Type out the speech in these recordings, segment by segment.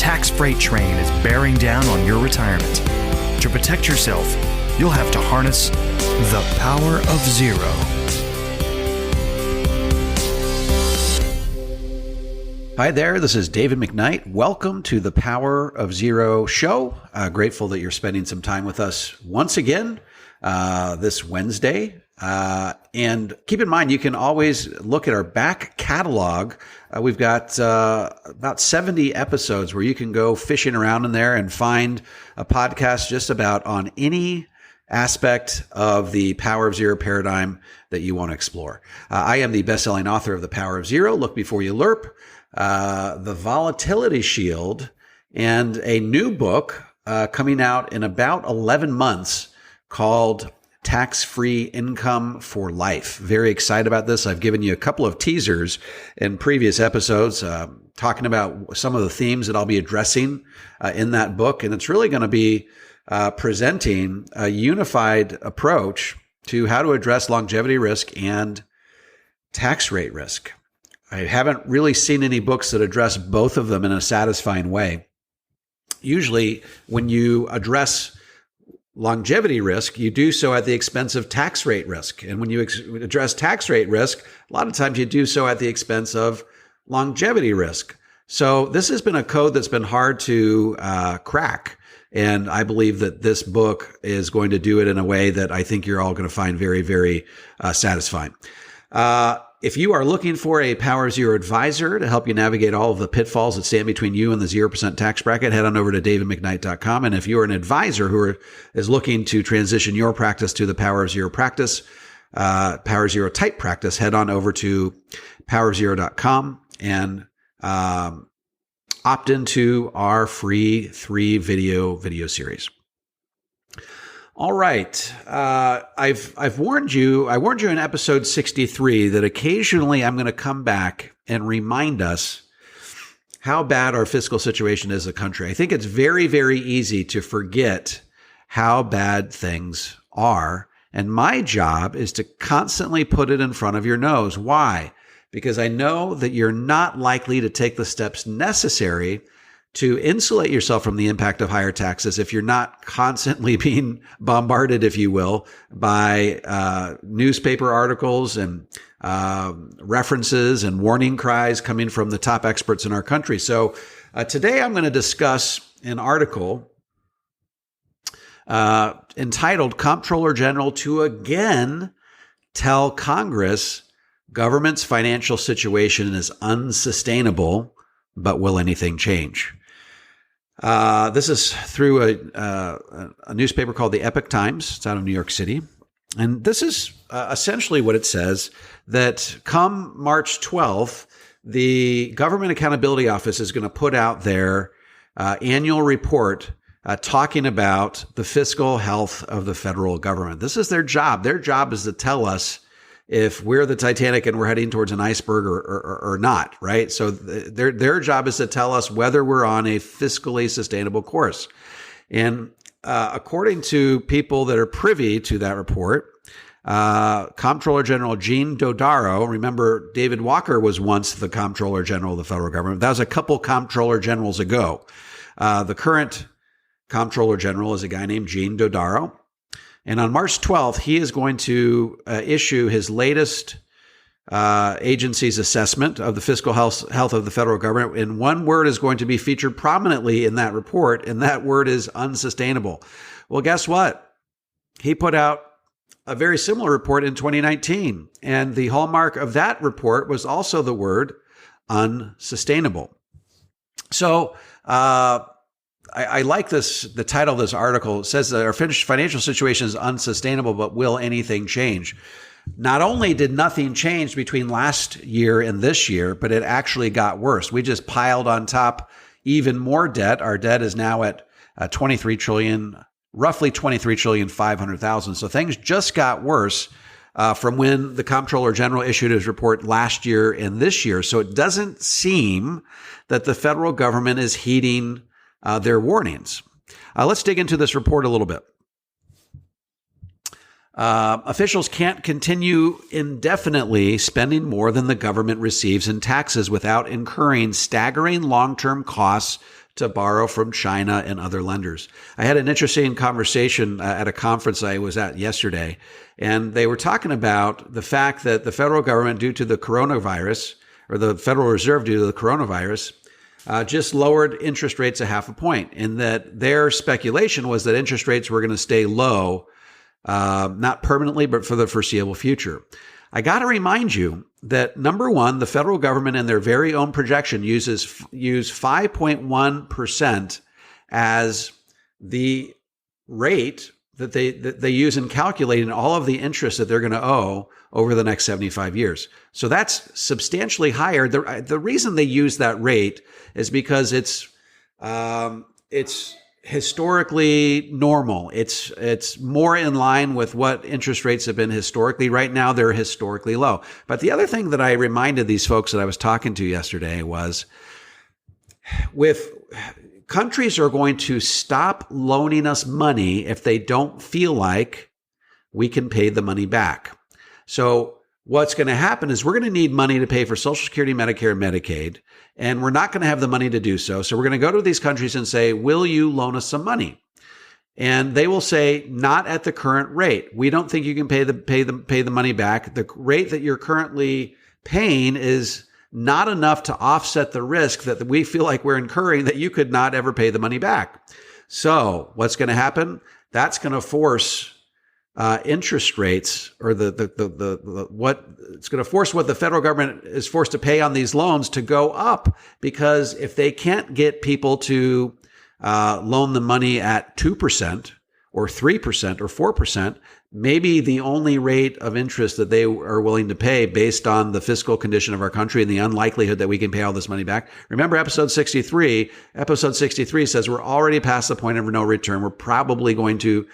tax freight train is bearing down on your retirement. To protect yourself, you'll have to harness the power of zero. Hi there, this is David McKnight. Welcome to the Power of Zero show. Grateful that you're spending some time with us once again this Wednesday. And keep in mind, you can always look at our back catalog. We've got about 70 episodes where you can go fishing around in there and find a podcast just about on any aspect of the Power of Zero paradigm that you want to explore. I am the best-selling author of The Power of Zero, Look Before You Lerp, The Volatility Shield, and a new book coming out in about 11 months called Tax-Free Income for Life. Very excited about this. I've given you a couple of teasers in previous episodes talking about some of the themes that I'll be addressing in that book. And it's really going to be presenting a unified approach to how to address longevity risk and tax rate risk. I haven't really seen any books that address both of them in a satisfying way. Usually, when you address longevity risk, you do so at the expense of tax rate risk. And when you address tax rate risk, a lot of times you do so at the expense of longevity risk. So this has been a code that's been hard to crack. And I believe that this book is going to do it in a way that I think you're all going to find very, very satisfying. If you are looking for a Power Zero advisor to help you navigate all of the pitfalls that stand between you and the 0% tax bracket, head on over to davidmcknight.com. And if you're an advisor who is looking to transition your practice to the Power of Zero practice, Power Zero type practice, head on over to powerofzero.com and opt into our free 3-video series. All right. I've warned you. I warned you in episode 63 that occasionally I'm going to come back and remind us how bad our fiscal situation is as a country. I think it's very, very easy to forget how bad things are. And my job is to constantly put it in front of your nose. Why? Because I know that you're not likely to take the steps necessary to insulate yourself from the impact of higher taxes if you're not constantly being bombarded, if you will, by newspaper articles and references and warning cries coming from the top experts in our country. So today I'm going to discuss an article entitled Comptroller General to Again Tell Congress Government's Financial Situation is Unsustainable, but Will Anything Change? This is through a newspaper called the Epoch Times. It's out of New York City. And this is essentially what it says, that come March 12th, the Government Accountability Office is going to put out their annual report talking about the fiscal health of the federal government. This is their job. Their job is to tell us if we're the Titanic and we're heading towards an iceberg or not, right? So their job is to tell us whether we're on a fiscally sustainable course. And according to people that are privy to that report, Comptroller General Gene Dodaro, remember David Walker was once the Comptroller General of the federal government. That was a couple Comptroller Generals ago. The current Comptroller General is a guy named Gene Dodaro. And on March 12th, he is going to issue his latest agency's assessment of the fiscal health of the federal government. And one word is going to be featured prominently in that report, and that word is unsustainable. Well, guess what? He put out a very similar report in 2019. And the hallmark of that report was also the word unsustainable. So, I like the title of this article. It says that our financial situation is unsustainable, but will anything change? Not only did nothing change between last year and this year, but it actually got worse. We just piled on top even more debt. Our debt is now at roughly 23 trillion 500,000. So things just got worse from when the Comptroller General issued his report last year and this year. So it doesn't seem that the federal government is heeding their warnings. Let's dig into this report a little bit. Officials can't continue indefinitely spending more than the government receives in taxes without incurring staggering long-term costs to borrow from China and other lenders. I had an interesting conversation at a conference I was at yesterday, and they were talking about the fact that the federal government, due to the coronavirus, or the Federal Reserve due to the coronavirus, just lowered interest rates a half a point, and that their speculation was that interest rates were going to stay low, not permanently, but for the foreseeable future. I got to remind you that, number one, the federal government in their very own projection use 5.1% as the rate that they use in calculating all of the interest that they're going to owe over the next 75 years. So that's substantially higher. The reason they use that rate is because it's historically normal. It's more in line with what interest rates have been historically. Right now, they're historically low. But the other thing that I reminded these folks that I was talking to yesterday was, countries are going to stop loaning us money if they don't feel like we can pay the money back. So what's going to happen is we're going to need money to pay for Social Security, Medicare, and Medicaid, and we're not going to have the money to do so. So we're going to go to these countries and say, will you loan us some money? And they will say, not at the current rate. We don't think you can pay the money back. The rate that you're currently paying is not enough to offset the risk that we feel like we're incurring, that you could not ever pay the money back. So what's going to happen? That's going to force interest rates, or what it's going to force what the federal government is forced to pay on these loans to go up, because if they can't get people to loan the money at 2% or 3% or 4%, maybe the only rate of interest that they are willing to pay based on the fiscal condition of our country and the unlikelihood that we can pay all this money back. Remember episode 63? Episode 63 says we're already past the point of no return. We're probably going to,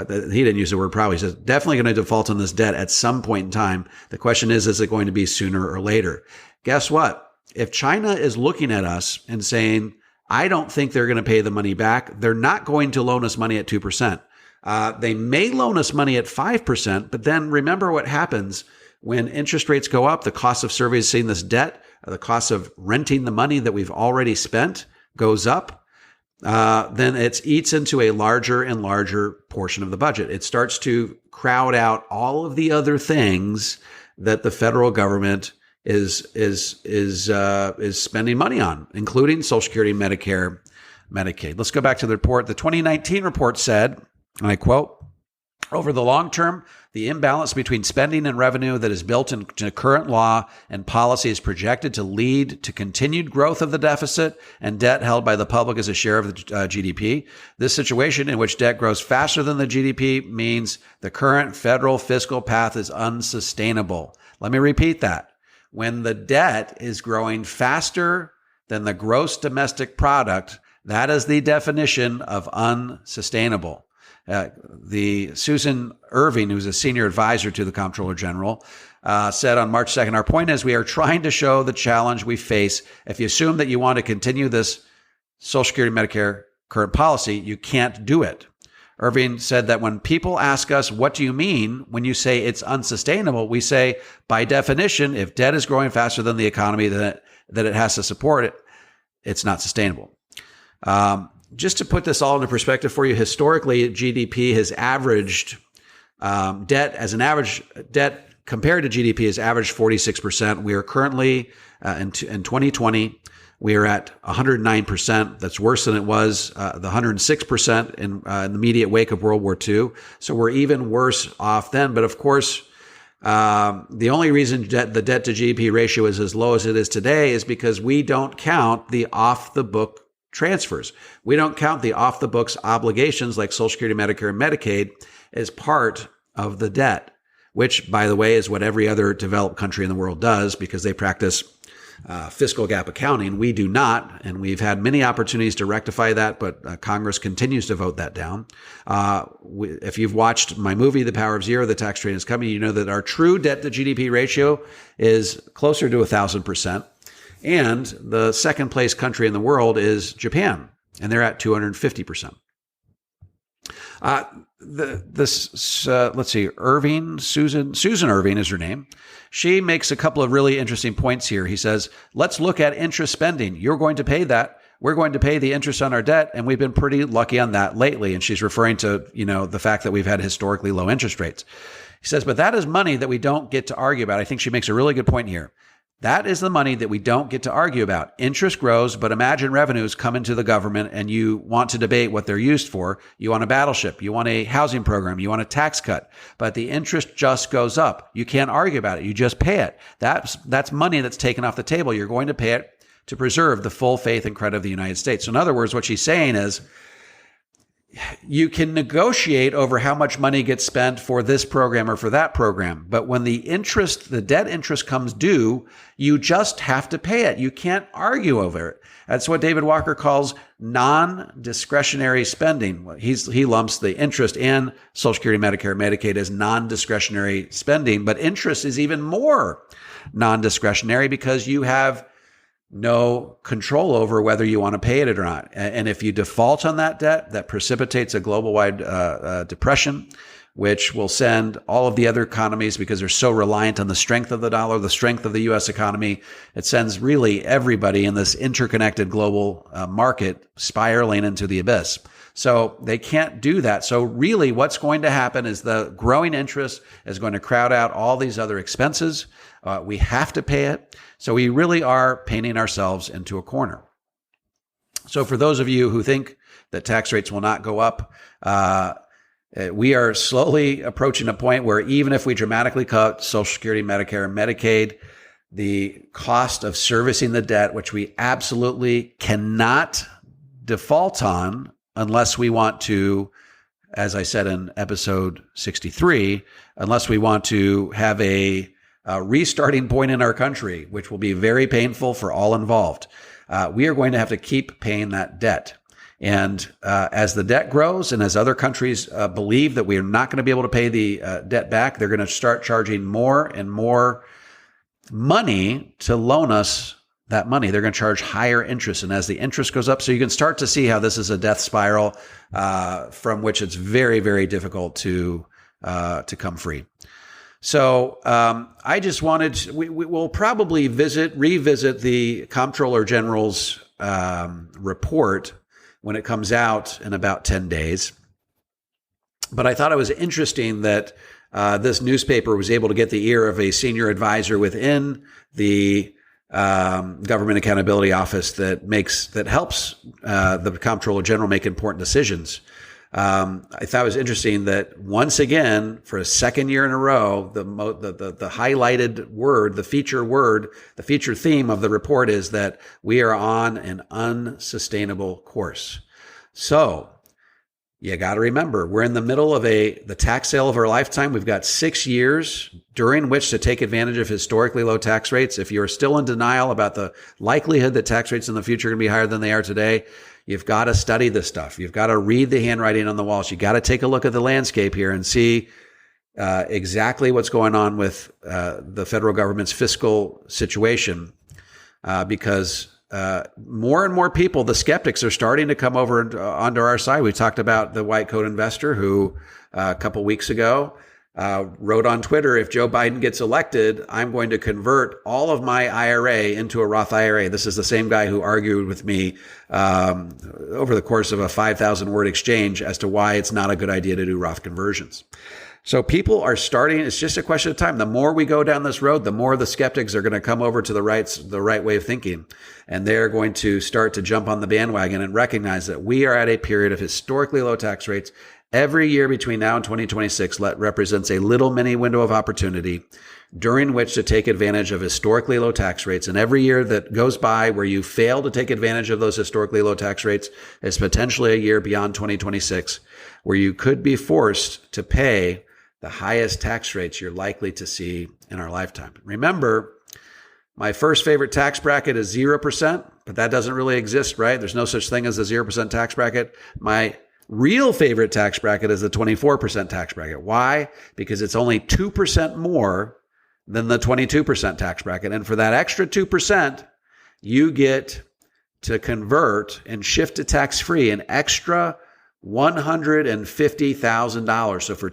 he didn't use the word probably, he says definitely going to default on this debt at some point in time. The question is it going to be sooner or later? Guess what? If China is looking at us and saying, I don't think they're going to pay the money back, they're not going to loan us money at 2%. They may loan us money at 5%, but then remember what happens when interest rates go up. The cost of servicing this debt, the cost of renting the money that we've already spent goes up. Then it eats into a larger and larger portion of the budget. It starts to crowd out all of the other things that the federal government is spending money on, including Social Security, Medicare, Medicaid. Let's go back to the report. The 2019 report said, and I quote, over the long term, the imbalance between spending and revenue that is built into current law and policy is projected to lead to continued growth of the deficit and debt held by the public as a share of the GDP. This situation, in which debt grows faster than the GDP, means the current federal fiscal path is unsustainable. Let me repeat that. When the debt is growing faster than the gross domestic product, that is the definition of unsustainable. The Susan Irving, who's a senior advisor to the Comptroller General, said on March 2nd, our point is we are trying to show the challenge we face. If you assume that you want to continue this Social Security, Medicare current policy, you can't do it. Irving said that when people ask us, what do you mean when you say it's unsustainable? We say, by definition, if debt is growing faster than the economy that it has to support it, it's not sustainable. Just to put this all into perspective for you, historically, GDP has averaged debt compared to GDP has averaged 46%. We are currently in 2020, we are at 109%. That's worse than it was the 106% in the immediate wake of World War II. So we're even worse off then. But of course, the only reason the debt to GDP ratio is as low as it is today is because we don't count the off-the-book transfers. We don't count the off-the-books obligations like Social Security, Medicare, and Medicaid as part of the debt, which, by the way, is what every other developed country in the world does because they practice fiscal gap accounting. We do not, and we've had many opportunities to rectify that, but Congress continues to vote that down. If you've watched my movie, The Power of Zero, The Tax Train is Coming, you know that our true debt to GDP ratio is closer to 1,000%. And the second place country in the world is Japan, and they're at 250%. Let's see, Susan Irving is her name. She makes a couple of really interesting points here. He says, let's look at interest spending. You're going to pay that. we're going to pay the interest on our debt. And we've been pretty lucky on that lately. And she's referring to, the fact that we've had historically low interest rates. He says, but that is money that we don't get to argue about. I think she makes a really good point here. That is the money that we don't get to argue about. Interest grows, but imagine revenues come into the government and you want to debate what they're used for. You want a battleship. You want a housing program. You want a tax cut. But the interest just goes up. You can't argue about it. You just pay it. That's money that's taken off the table. You're going to pay it to preserve the full faith and credit of the United States. So in other words, what she's saying is, you can negotiate over how much money gets spent for this program or for that program. But when the debt interest comes due, you just have to pay it. You can't argue over it. That's what David Walker calls non-discretionary spending. He lumps the interest and Social Security, Medicare, Medicaid as non-discretionary spending. But interest is even more non-discretionary because you have no control over whether you want to pay it or not. And if you default on that debt, that precipitates a global-wide depression, which will send all of the other economies, because they're so reliant on the strength of the dollar, the strength of the U.S. economy, it sends really everybody in this interconnected global market spiraling into the abyss. So they can't do that. So really what's going to happen is the growing interest is going to crowd out all these other expenses. We have to pay it. So we really are painting ourselves into a corner. So for those of you who think that tax rates will not go up, we are slowly approaching a point where even if we dramatically cut Social Security, Medicare, and Medicaid, the cost of servicing the debt, which we absolutely cannot default on unless we want to, as I said in episode 63, unless we want to have a restarting point in our country, which will be very painful for all involved. We are going to have to keep paying that debt. And as the debt grows and as other countries believe that we are not going to be able to pay the debt back, they're going to start charging more and more money to loan us that money. They're going to charge higher interest. And as the interest goes up, so you can start to see how this is a death spiral from which it's very, very difficult to come free. So I just wanted, we will probably revisit the Comptroller General's report when it comes out in about 10 days. But I thought it was interesting that this newspaper was able to get the ear of a senior advisor within the Government Accountability Office that helps the Comptroller General make important decisions. I thought it was interesting that once again, for a second year in a row, the highlighted word, the feature theme of the report is that we are on an unsustainable course. So you got to remember, we're in the middle of the tax sale of our lifetime. We've got 6 years during which to take advantage of historically low tax rates. If you're still in denial about the likelihood that tax rates in the future are going to be higher than they are today, you've got to study this stuff. You've got to read the handwriting on the walls. You got to take a look at the landscape here and see exactly what's going on with the federal government's fiscal situation, because more and more people, the skeptics, are starting to come over onto our side. We talked about the white coat investor who a couple weeks ago wrote on Twitter, if Joe Biden gets elected, I'm going to convert all of my IRA into a Roth IRA. This is the same guy who argued with me over the course of a 5,000-word exchange as to why it's not a good idea to do Roth conversions. So people are starting, it's just a question of time. The more we go down this road, the more the skeptics are going to come over to the right way of thinking. And they're going to start to jump on the bandwagon and recognize that we are at a period of historically low tax rates. Every year between now and 2026 represents a little mini window of opportunity during which to take advantage of historically low tax rates. And every year that goes by where you fail to take advantage of those historically low tax rates is potentially a year beyond 2026 where you could be forced to pay the highest tax rates you're likely to see in our lifetime. Remember, my first favorite tax bracket is 0%, but that doesn't really exist, right? There's no such thing as a 0% tax bracket. My real favorite tax bracket is the 24% tax bracket. Why? Because it's only 2% more than the 22% tax bracket. And for that extra 2%, you get to convert and shift to tax-free an extra $150,000. So for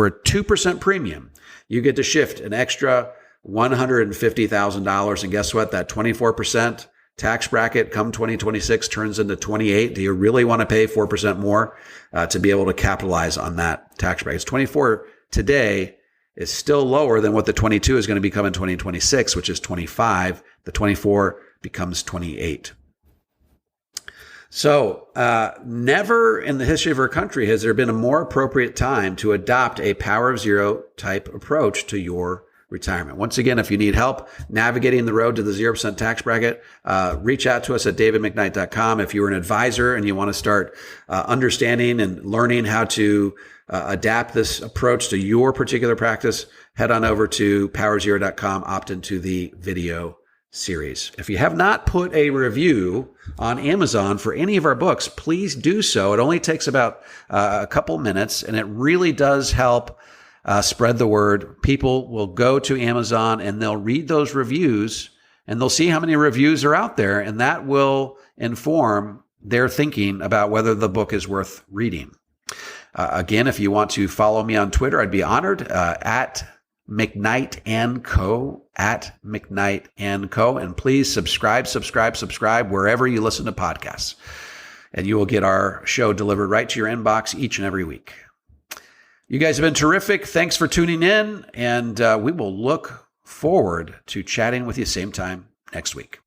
a 2% premium, you get to shift an extra $150,000. And guess what? That 24% tax bracket come 2026 turns into 28, do you really want to pay 4% more to be able to capitalize on that tax bracket? It's 24 today is still lower than what the 22 is going to become in 2026, which is 25. The 24 becomes 28. So never in the history of our country has there been a more appropriate time to adopt a power of zero type approach to your retirement. Once again, if you need help navigating the road to the 0% tax bracket, reach out to us at davidmcknight.com. If you're an advisor and you want to start understanding and learning how to adapt this approach to your particular practice, head on over to powerzero.com, opt into the video series. If you have not put a review on Amazon for any of our books, please do so. It only takes about a couple minutes, and it really does help spread the word. People will go to Amazon and they'll read those reviews and they'll see how many reviews are out there, and that will inform their thinking about whether the book is worth reading. Again, if you want to follow me on Twitter, I'd be honored at McKnight & Co. at McKnight & Co. And please subscribe wherever you listen to podcasts. And you will get our show delivered right to your inbox each and every week. You guys have been terrific. Thanks for tuning in. And we will look forward to chatting with you same time next week.